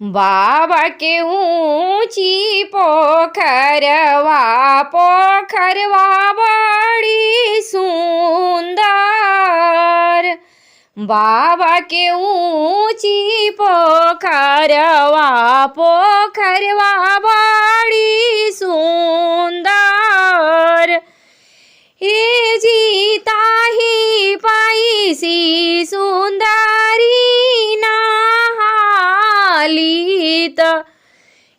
बाबा के ऊंची पोखरवा पोखरवा बड़ी सुंदर। बाबा के ऊंची पोखरवा पोखरवा बड़ी सुंदर। हे जीता ही पाई सी सुंदरी नहाली त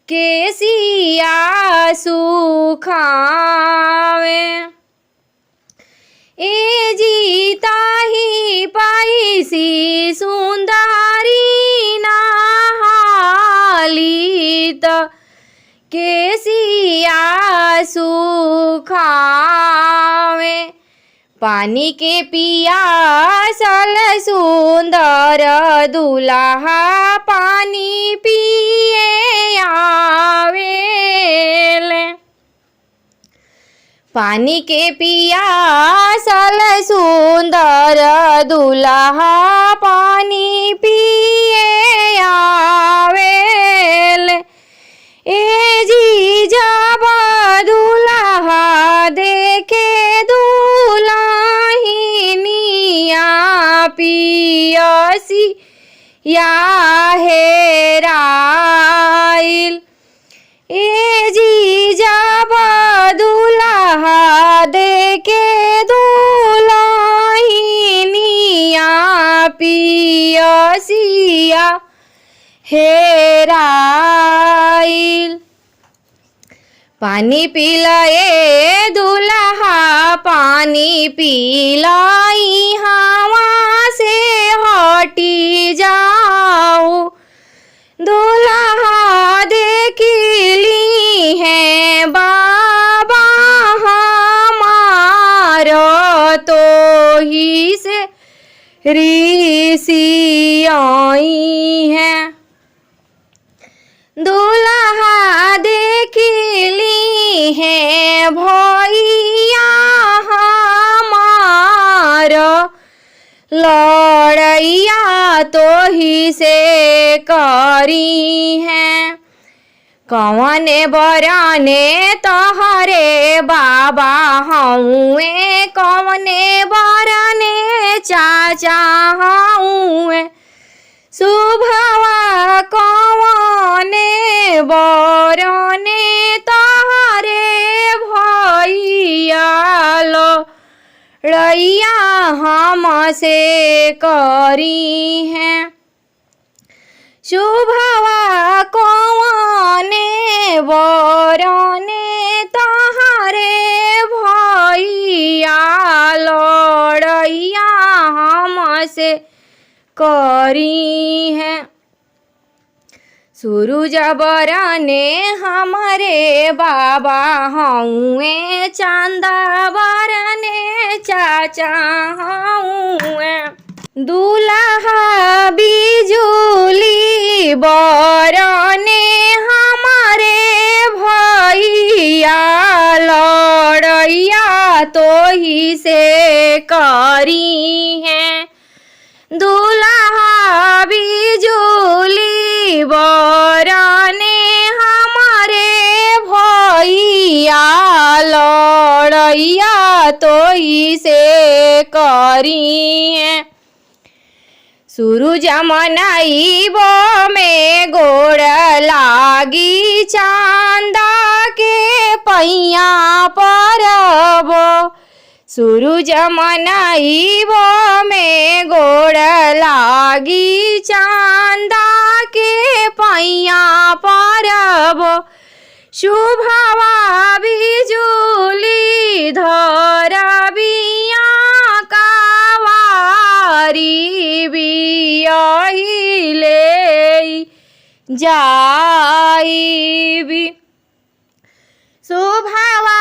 केसिया सुखावे। ए जीता ही पाई सी सुंदरी नहाली त केसिया सुखावे। पानी के पियासल सुंदर दुल्हा पानी पिए आवेले। पानी के पियासल सुंदर दुल्हा पानी पिए आवेले। ए जी जब दुल्हा देखे दुल्हिनिया पियसी या हेराइल। ए जी जब दुल्हा देखे दुल्हिनिया पियसिया हेराइल। पानी पिलाए दुल्हा पानी पिलाई हवा से हटी जाओ। दुल्हा देखली है बाबा हमारा तो ही से ऋषि आई है। दुल्हा देखली है भैया हमारा लड़ैया तो ही से करी है। कौने बराने तोहरे बाबा हऊँ कौने बराने चाचा हऊँ। शुभवा कौने बरने तोहरे भैया लड़ैया हमसे करी है। शुभवा कौने बरने तोहरे भैया लड़ैया हमसे करी है। सूरज बरने हमारे बाबा हऊँ चांदा बरने चाचा हऊँ। दुल्हा बिजुली बरने हमारे भैया लड़ैया तो ही से करी है। दुल्हा बिजुली बरने हमारे भैया लड़ैया तो ही से करी है। सूरज मनाइब में गोड़ लागी चांदा के पैया परब। सूरज मनाइब में गोड़ लागी चांदा के पैया परब। शुभवा बिजुली धरबिया कावारी बियहिले जाइबी। शुभवा